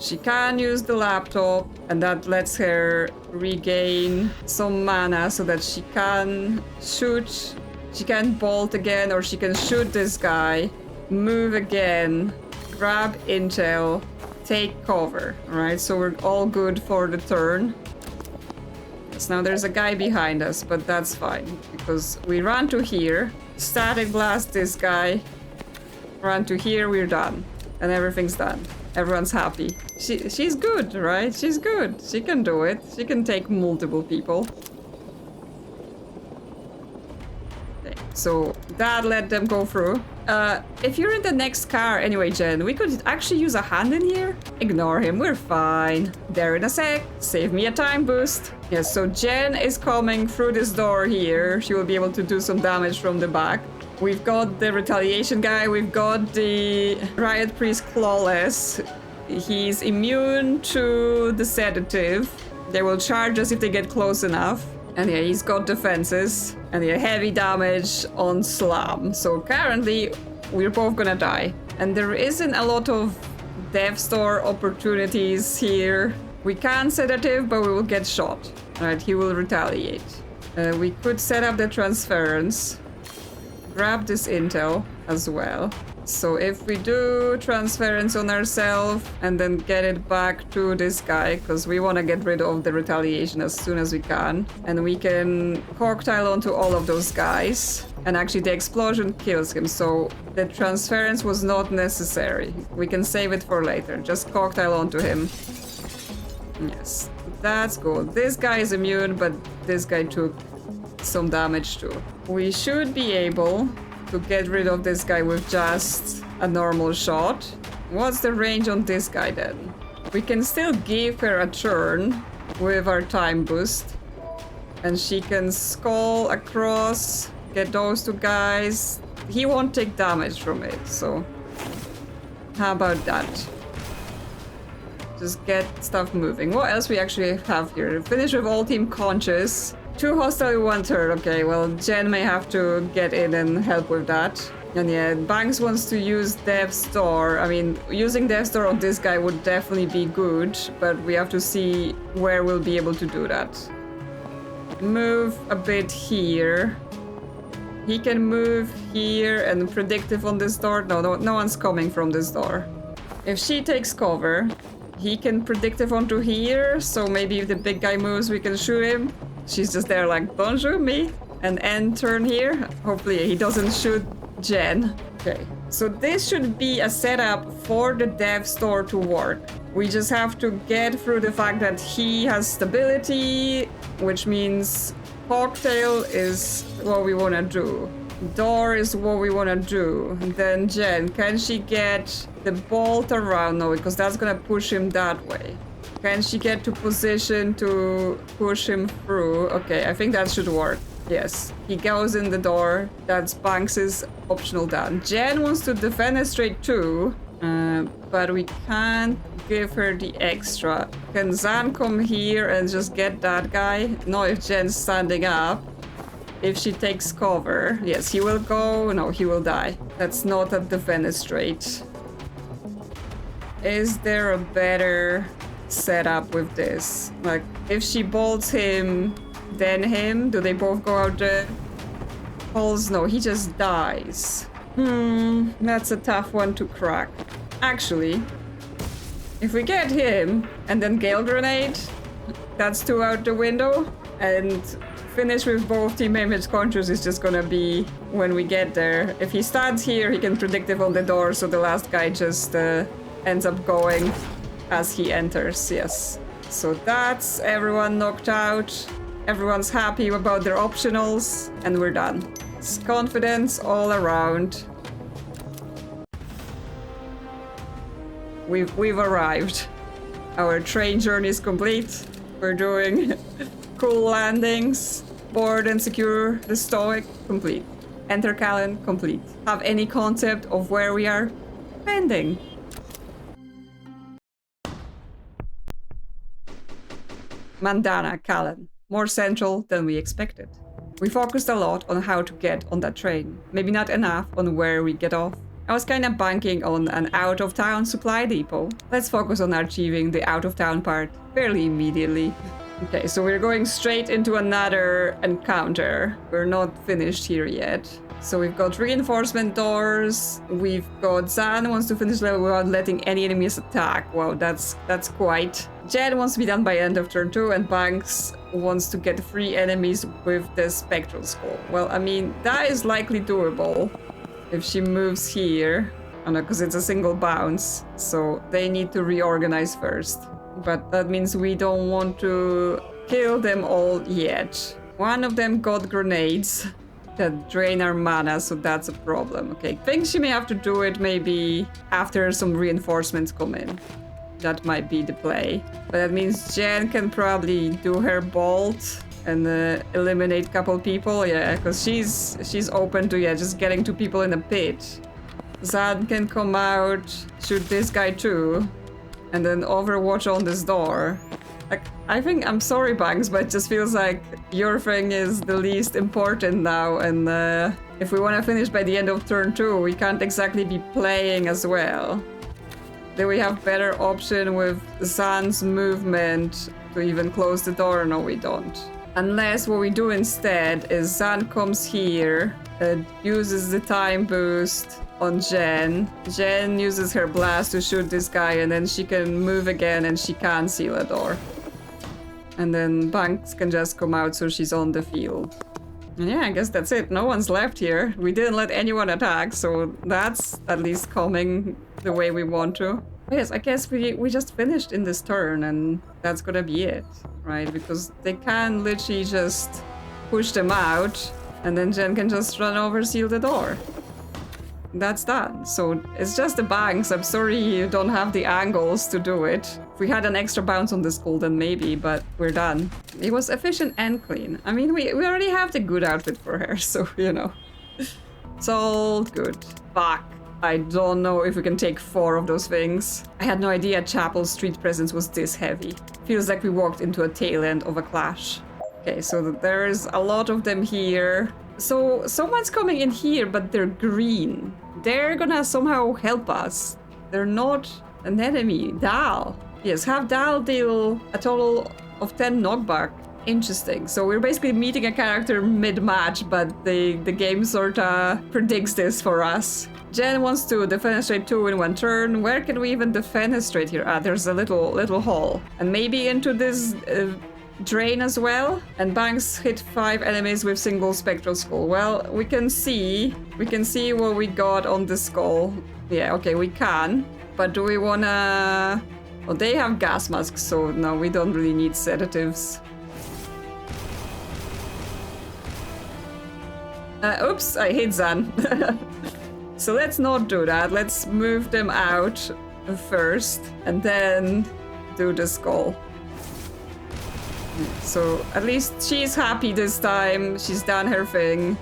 She can use the laptop, and that lets her regain some mana so that she can shoot. She can bolt again, or she can shoot this guy, move again, grab intel, take cover. All right, so we're all good for the turn. Yes, now there's a guy behind us, but that's fine because we run to here, static blast this guy, run to here, we're done, and everything's done. Everyone's happy. She's good, right? She's good. She can do it. She can take multiple people. Okay, so that let them go through. If you're in the next car, anyway, Jen, we could actually use a hand in here. Ignore him, we're fine. There in a sec. Save me a time boost. Yes, so Jen is coming through this door here. She will be able to do some damage from the back. We've got the retaliation guy. We've got the riot priest clawless. He's immune to the sedative. They will charge us if they get close enough. And yeah, he's got defenses. And yeah, heavy damage on Slam. So currently, we're both gonna die. And there isn't a lot of Death Star opportunities here. We can sedative, but we will get shot. Alright, he will retaliate. We could set up the transference. Grab this intel as well. So if we do transference on ourselves and then get it back to this guy, because we want to get rid of the retaliation as soon as we can, and we can cocktail onto all of those guys, and actually the explosion kills him, so the transference was not necessary. We can save it for later. Just cocktail onto him. Yes, that's good. This guy is immune, but this guy took some damage too. We should be able to get rid of this guy with just a normal shot. What's the range on this guy then? We can still give her a turn with our time boost. And she can skull across, get those two guys. He won't take damage from it, so how about that? Just get stuff moving. What else we actually have here? Finish with all team conscious. 2 hostile, 1 turn. Okay, well, Jen may have to get in and help with that. And yeah, Banks wants to use Death Star. I mean, using Death Star on this guy would definitely be good, but we have to see where we'll be able to do that. Move a bit here. He can move here and predictive on this door. No one's coming from this door. If she takes cover, he can predictive onto here, so maybe if the big guy moves, we can shoot him. She's just there like, don't shoot me. And end turn here. Hopefully he doesn't shoot Jen. Okay, so this should be a setup for the Death Star to work. We just have to get through the fact that he has stability, which means cocktail is what we want to do. Door is what we want to do. And then Jen, can she get the bolt around? No, because that's going to push him that way. Can she get to position to push him through? Okay, I think that should work. Yes, he goes in the door. That's Banks's optional done. Jen wants to defenestrate too, but we can't give her the extra. Can Zan come here and just get that guy? No, if Jen's standing up. If she takes cover. Yes, he will go. No, he will die. That's not a defenestrate. Is there a better setup with this? Like, if she bolts him, then him, do they both go out the holes? No, he just dies. That's a tough one to crack. Actually, if we get him and then Gale Grenade, that's 2 out the window, and finish with both team image conscious is just gonna be when we get there. If he stands here, he can predictive on the door, so the last guy just ends up going as he enters. Yes. So that's everyone knocked out. Everyone's happy about their optionals, and we're done. It's confidence all around. We've arrived. Our train journey is complete. We're doing cool landings. Board and secure the Stoic. Complete. Enter Kalan. Complete. Have any concept of where we are? Pending. Mandana, Kalan. More central than we expected. We focused a lot on how to get on that train. Maybe not enough on where we get off. I was kinda banking on an out-of-town supply depot. Let's focus on achieving the out-of-town part fairly immediately. Okay, so we're going straight into another encounter. We're not finished here yet. So we've got reinforcement doors. We've got Zan wants to finish level without letting any enemies attack. Wow, that's quite. Jen wants to be done by end of turn 2, and Banks wants to get 3 enemies with the spectral skull. Well, I mean, that is likely doable if she moves here. Oh no, because it's a single bounce. So they need to reorganize first. But that means we don't want to kill them all yet. One of them got grenades that drain our mana, so that's a problem. Okay, I think she may have to do it maybe after some reinforcements come in. That might be the play. But that means Jen can probably do her bolt and eliminate a couple people. Yeah, because she's open to just getting 2 people in a pit. Zan can come out, shoot this guy too, and then overwatch on this door. Like, I think, I'm sorry, Banks, but it just feels like your thing is the least important now, and if we want to finish by the end of turn 2, we can't exactly be playing as well. Do we have better option with Zan's movement to even close the door? No, we don't. Unless what we do instead is Zan comes here and uses the time boost on Jen. Jen uses her blast to shoot this guy, and then she can move again and she can't seal a door. And then Banks can just come out so she's on the field. And yeah, I guess that's it. No one's left here. We didn't let anyone attack, so that's at least coming the way we want to. Yes, I guess we just finished in this turn, and that's gonna be it, right? Because they can literally just push them out, and then Jen can just run over, seal the door. That's done. So it's just the Banks. I'm sorry you don't have the angles to do it. If we had an extra bounce on the skull, then maybe, but we're done. It was efficient and clean. I mean, we already have the good outfit for her, so, you know. It's all good. Fuck. I don't know if we can take 4 of those things. I had no idea Chapel's street presence was this heavy. Feels like we walked into a tail end of a clash. Okay, so there's a lot of them here. So someone's coming in here, but they're green. They're gonna somehow help us. They're not an enemy. Dall. Yes, have Dall deal a total of 10 knockback. Interesting. So we're basically meeting a character mid-match, but the game sorta predicts this for us. Jen wants to defenestrate 2 in 1 turn. Where can we even defenestrate here? Ah, there's a little hole. And maybe into this drain as well. And Banks hit 5 enemies with single spectral skull. Well, we can see what we got on the skull. Yeah, okay, we can. But do we wanna... Well, they have gas masks, so no, we don't really need sedatives. Oops, I hit Zan. So let's not do that. Let's move them out first and then do the skull. So at least she's happy this time. She's done her thing.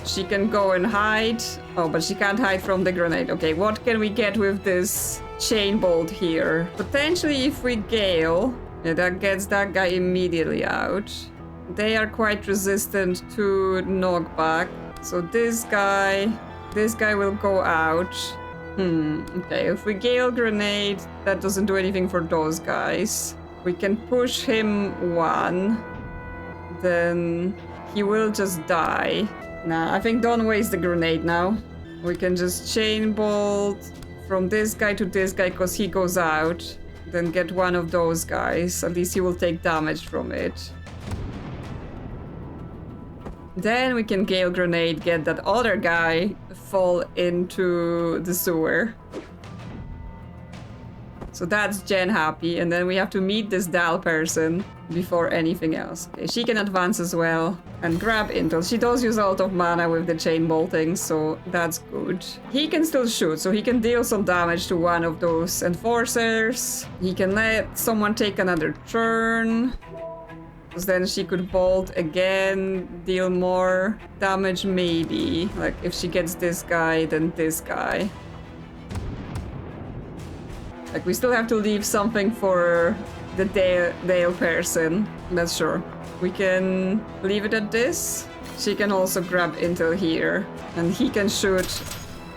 She can go and hide. Oh, but she can't hide from the grenade. Okay, what can we get with this chain bolt here? Potentially if we gale, yeah, that gets that guy immediately out. They are quite resistant to knockback. So this guy will go out. Okay, if we gale grenade, that doesn't do anything for those guys. We can push him 1. Then he will just die. Nah, I think don't waste the grenade now. We can just chain bolt from this guy to this guy because he goes out. Then get one of those guys. At least he will take damage from it. Then we can gale grenade, get that other guy fall into the sewer. So that's Jen happy, and then we have to meet this Dall person before anything else. Okay, she can advance as well and grab intel. She does use a lot of mana with the chain bolting, so that's good. He can still shoot, so he can deal some damage to one of those enforcers. He can let someone take another turn. Then she could bolt again, deal more damage maybe. Like if she gets this guy, then this guy. Like we still have to leave something for the Dale person. That's sure. We can leave it at this. She can also grab intel here. And he can shoot,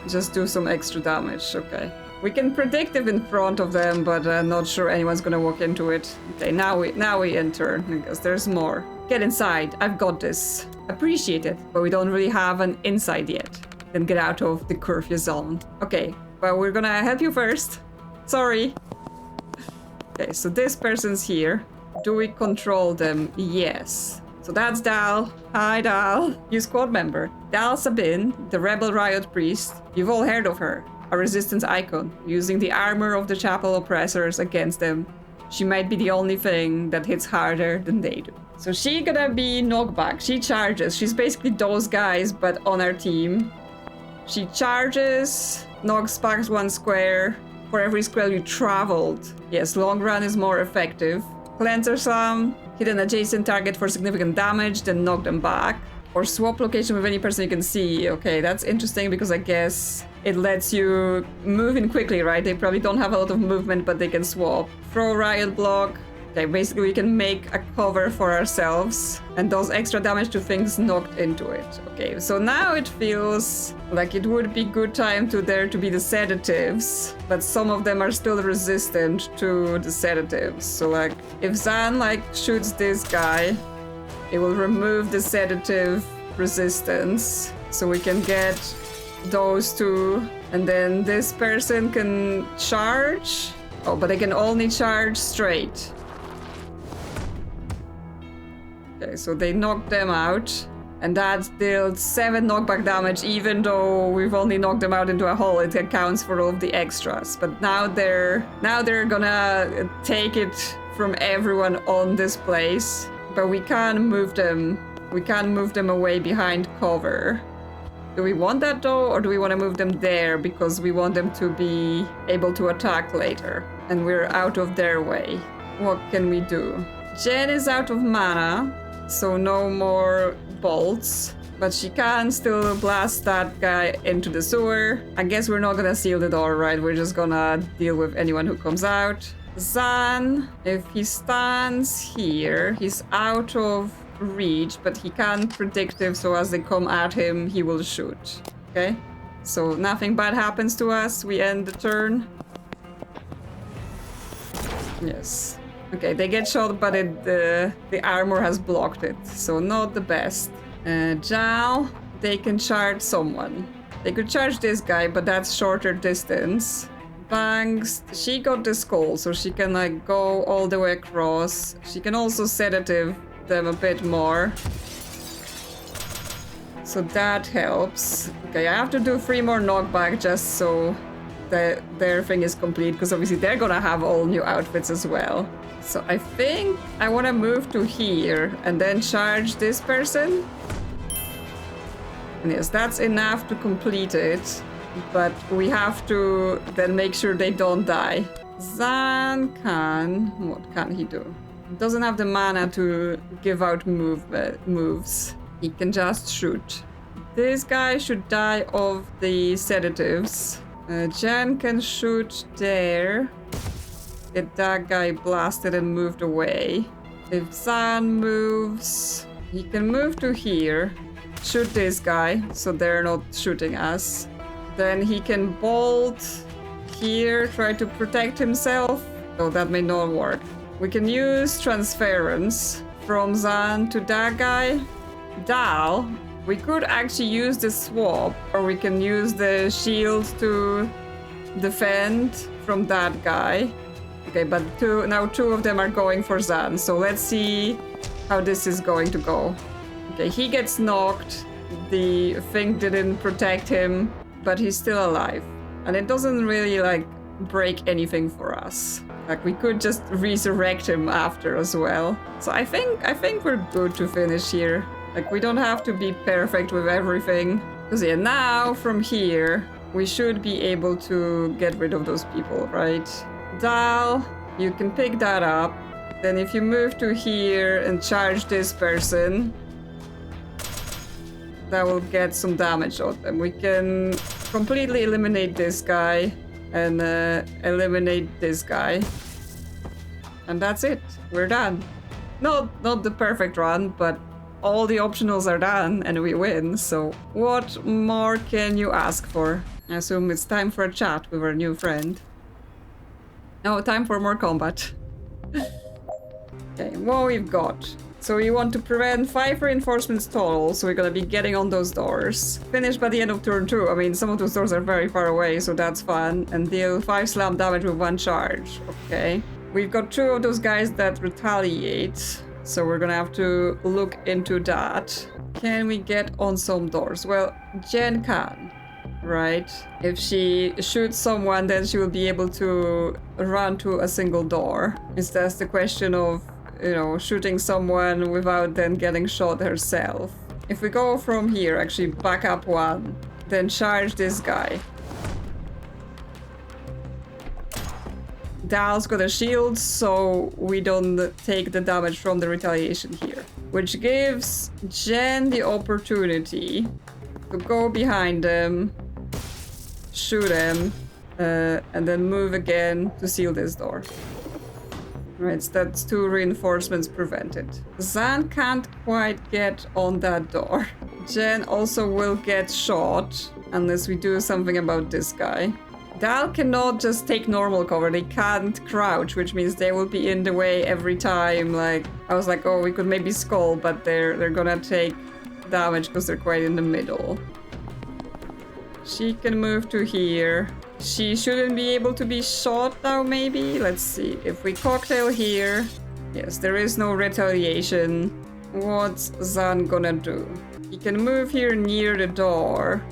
just do some extra damage. Okay. We can predict it in front of them, but not sure anyone's gonna walk into it. Okay, now we enter, because there's more. Get inside, I've got this. Appreciate it, but we don't really have an inside yet. Then get out of the curfew zone. Okay, but we're gonna help you first. Sorry. Okay, so this person's here. Do we control them? Yes. So that's Dall. Hi, Dall. You squad member. Dall Sabin, the rebel riot priest. You've all heard of her. A resistance icon, using the armor of the chapel oppressors against them. She might be the only thing that hits harder than they do. So she gonna be knockback. She charges. She's basically those guys, but on our team. She charges, knocks back 1 square for every square you traveled. Yes, long run is more effective. Cleanser some, hit an adjacent target for significant damage, then knock them back. Or swap location with any person you can see. Okay, that's interesting because I guess it lets you move in quickly, right? They probably don't have a lot of movement, but they can swap. Throw riot block. Okay, basically we can make a cover for ourselves and does extra damage to things knocked into it. Okay, so now it feels like it would be good time to there to be the sedatives, but some of them are still resistant to the sedatives. So like if Zan like shoots this guy, it will remove the sedative resistance. So we can get those two, and then this person can charge. Oh, but they can only charge straight. Okay, so they knocked them out, and that dealt 7 knockback damage, even though we've only knocked them out into a hole. It accounts for all of the extras. But now they're gonna take it from everyone on this place. But we can't move them. We can't move them away behind cover. Do we want that though, or do we want to move them there because we want them to be able to attack later and we're out of their way? What can we do? Jen is out of mana, so no more bolts, but she can still blast that guy into the sewer. I guess we're not gonna seal the door, right? We're just gonna deal with anyone who comes out. Zan, if he stands here, he's out of reach, but he can predictive, so as they come at him, he will shoot. Okay? So nothing bad happens to us. We end the turn. Yes. Okay, they get shot, but the armor has blocked it, so not the best. Dall, they can charge someone. They could charge this guy, but that's shorter distance. Bangs, she got the skull, so she can like go all the way across. She can also sedative them a bit more, so that helps. Okay, I have to do 3 more knockback just so that their thing is complete, because obviously they're gonna have all new outfits as well. So I think I want to move to here and then charge this person. And yes, that's enough to complete it, but we have to then make sure they don't die. Zan can... what can he do? Doesn't have the mana to give out moves. He can just shoot. This guy should die of the sedatives. Jen can shoot there. Get that guy blasted and moved away. If Zan moves, he can move to here. Shoot this guy, so they're not shooting us. Then he can bolt here, try to protect himself. Oh, that may not work. We can use transference from Zan to that guy. Dall, we could actually use the swap, or we can use the shield to defend from that guy. Okay, but now two of them are going for Zan, so let's see how this is going to go. Okay, he gets knocked. The thing didn't protect him, but he's still alive. And it doesn't really, like, break anything for us. Like, we could just resurrect him after as well. So I think we're good to finish here. Like, we don't have to be perfect with everything. Because yeah, now from here, we should be able to get rid of those people, right? Dall, you can pick that up. Then if you move to here and charge this person, that will get some damage on them. We can completely eliminate this guy and eliminate this guy. And that's it. We're done. Not the perfect run, but all the optionals are done and we win. So what more can you ask for? I assume it's time for a chat with our new friend. No, time for more combat. Okay, what we've got. So we want to prevent 5 reinforcements total, so we're gonna be getting on those doors. Finish by the end of turn 2. I mean, some of those doors are very far away, so that's fun. And deal 5 slam damage with 1 charge. Okay. We've got 2 of those guys that retaliate, so we're gonna have to look into that. Can we get on some doors? Well, Jen can, right? If she shoots someone, then she will be able to run to a single door. It's just the question of, you know, shooting someone without then getting shot herself. If we go from here, actually back up 1, then charge this guy. Dall's got a shield, so we don't take the damage from the retaliation here. Which gives Jen the opportunity to go behind them, shoot him, and then move again to seal this door. Right, so that's 2 reinforcements prevented. Zan can't quite get on that door. Jen also will get shot unless we do something about this guy. Dall cannot just take normal cover. They can't crouch, which means they will be in the way every time. Like, I was like, oh, we could maybe skull, but they're gonna take damage because they're quite in the middle. She can move to here. She shouldn't be able to be shot now, maybe? Let's see. If we cocktail here... Yes, there is no retaliation. What's Zan gonna do? He can move here near the door.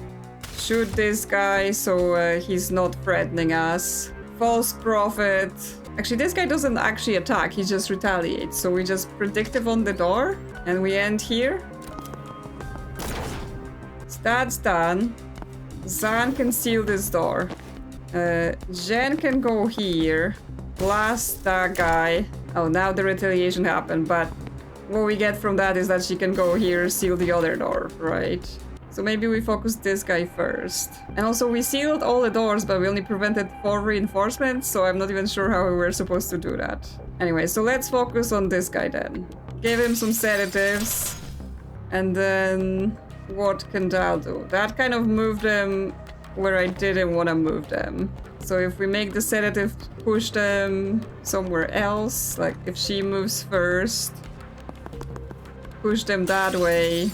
Shoot this guy so he's not threatening us. False prophet. Actually, this guy doesn't actually attack. He just retaliates. So we just predictive on the door. And we end here. So that's done. Zan can seal this door. Jen can go here. Blast that guy. Oh, now the retaliation happened, but what we get from that is that she can go here, seal the other door, right? So maybe we focus this guy first. And also we sealed all the doors, but we only prevented 4 reinforcements, so I'm not even sure how we were supposed to do that. Anyway, so let's focus on this guy then. Give him some sedatives. And then what can Dall do? That kind of moved them where I didn't want to move them. So if we make the sedative push them somewhere else, like if she moves first, push them that way,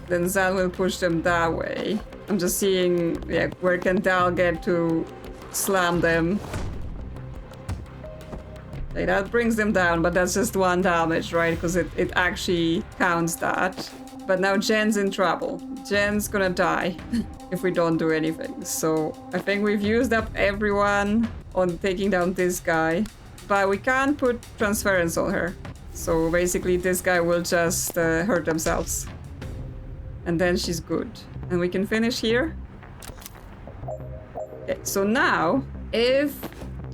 then Zan will push them that way. I'm just seeing, yeah, where can Dall get to slam them. Like, that brings them down, but that's just 1 damage, right? Because it actually counts that. But now Jen's in trouble. Jen's gonna die if we don't do anything. So I think we've used up everyone on taking down this guy. But we can't put transference on her. So basically this guy will just hurt themselves. And then she's good. And we can finish here. Okay, so now, if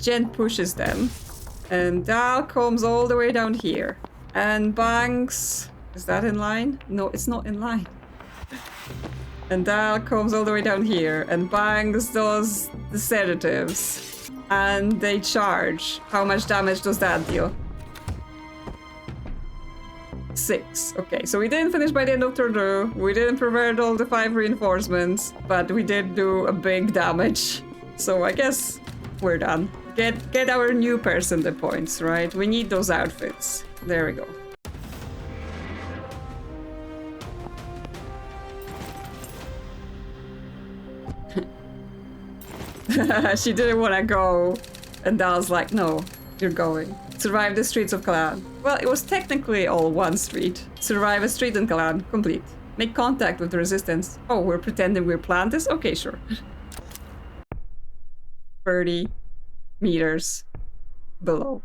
Jen pushes them, and Dall comes all the way down here, and bangs... Is that in line? No, it's not in line. And Dall comes all the way down here and bangs those the sedatives. And they charge. How much damage does that deal? 6. Okay, so we didn't finish by the end of turn 2. We didn't prevent all the 5 reinforcements, but we did do a big damage. So I guess we're done. Get our new person the points, right? We need those outfits. There we go. She didn't want to go, and Dall's like, no, you're going. Survive the streets of Kalan. Well, it was technically all 1 street. Survive a street in Kalan. Complete. Make contact with the resistance. Oh, we're pretending we're planters? Okay, sure. 30 meters below.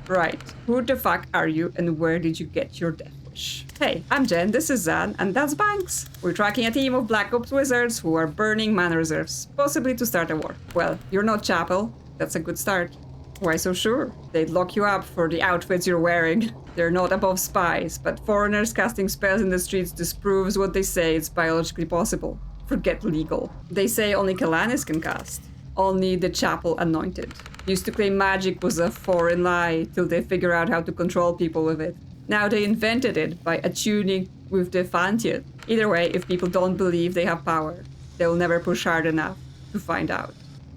Right. Who the fuck are you, and where did you get your death wish? Hey, I'm Jen, this is Zan, and that's Banks. We're tracking a team of Black Ops wizards who are burning mana reserves, possibly to start a war. Well, you're not Chapel. That's a good start. Why so sure? They'd lock you up for the outfits you're wearing. They're not above spies, but foreigners casting spells in the streets disproves what they say it's biologically possible. Forget legal. They say only Kalanis can cast. Only the Chapel Anointed. Used to claim magic was a foreign lie till they figure out how to control people with it. Now they invented it by attuning with the Fantient. Either way, if people don't believe they have power, they'll never push hard enough to find out.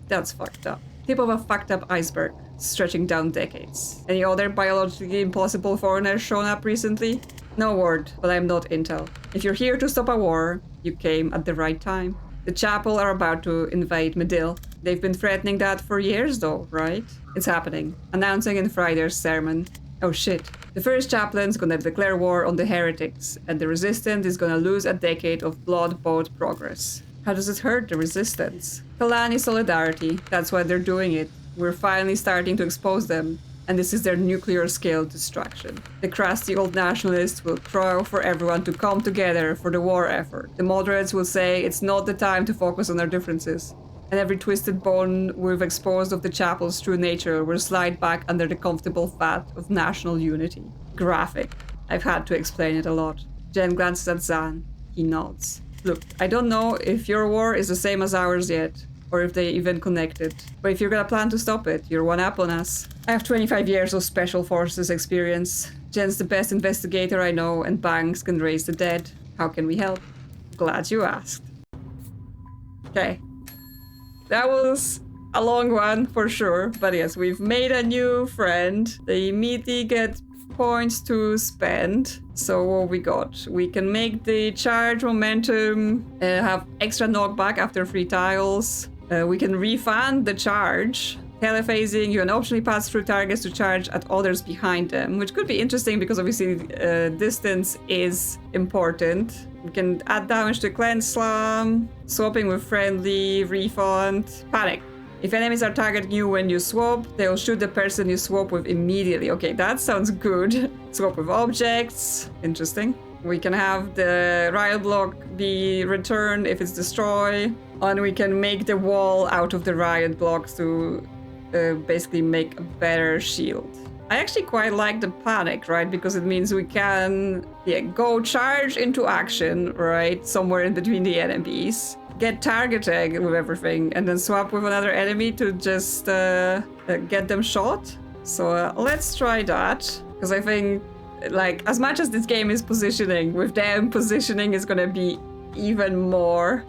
That's fucked up. Tip of a fucked up iceberg, stretching down decades. Any other biologically impossible foreigners shown up recently? No word, but I'm not intel. If you're here to stop a war, you came at the right time. The Chapel are about to invade Medill. They've been threatening that for years though, right? It's happening. Announcing in Friday's sermon. Oh shit. The first chaplain's gonna declare war on the heretics, and the resistance is gonna lose a decade of blood-bought progress. How does it hurt the resistance? Kalani solidarity, that's why they're doing it. We're finally starting to expose them, and this is their nuclear-scale destruction. The crusty old nationalists will crow for everyone to come together for the war effort. The moderates will say it's not the time to focus on our differences. And every twisted bone we've exposed of the Chapel's true nature will slide back under the comfortable fat of national unity. Graphic. I've had to explain it a lot. Jen glances at Zan. He nods. Look, I don't know if your war is the same as ours yet, or if they even connected. But if you're gonna plan to stop it, you're one up on us. I have 25 years of special forces experience. Jen's the best investigator I know, and Banks can raise the dead. How can we help? Glad you asked. Okay. That was a long one for sure, but yes, we've made a new friend. They immediately get points to spend. So what we got? We can make the charge momentum have extra knockback after 3 tiles. We can refund the charge. Telephasing, you can optionally pass through targets to charge at others behind them, which could be interesting because obviously distance is important. We can add damage to Cleanse Slam, swapping with friendly, refund, panic. If enemies are targeting you when you swap, they'll shoot the person you swap with immediately. Okay, that sounds good. Swap with objects, interesting. We can have the riot block be returned if it's destroyed, and we can make the wall out of the riot blocks to basically make a better shield. I actually quite like the panic, right? Because it means we can go charge into action, right? Somewhere in between the enemies. Get targeted with everything, and then swap with another enemy to just get them shot. So let's try that. Because I think, like, as much as this game is positioning, with them positioning is gonna be even more.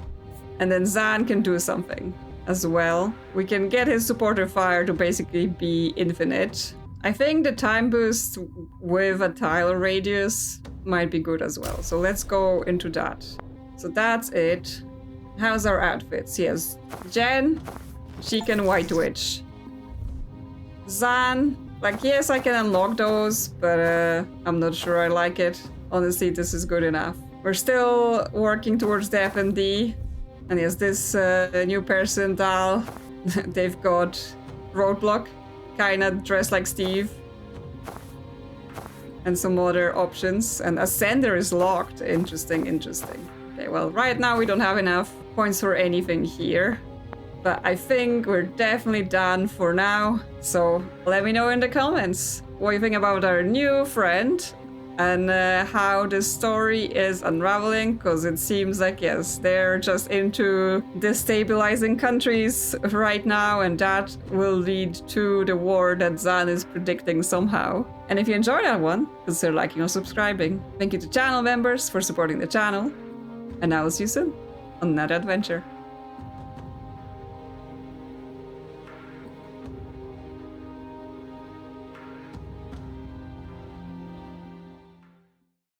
And then Zan can do something as well. We can get his supporter fire to basically be infinite. I think the time boost with a tile radius might be good as well. So let's go into that. So that's it. How's our outfits? Yes, Jen, she can White Witch. Zan, like, yes, I can unlock those, but I'm not sure I like it. Honestly, this is good enough. We're still working towards the FMD. And yes, this new person, Dall, they've got Roadblock, kinda dressed like Steve. And some other options. And Ascender is locked. Interesting, interesting. Okay, well, right now we don't have enough points for anything here. But I think we're definitely done for now. So let me know in the comments what you think about our new friend and how the story is unraveling, because it seems like, yes, they're just into destabilizing countries right now, and that will lead to the war that Zan is predicting somehow. And if you enjoyed that one, consider liking or subscribing. Thank you to channel members for supporting the channel, and I will see you soon on another adventure.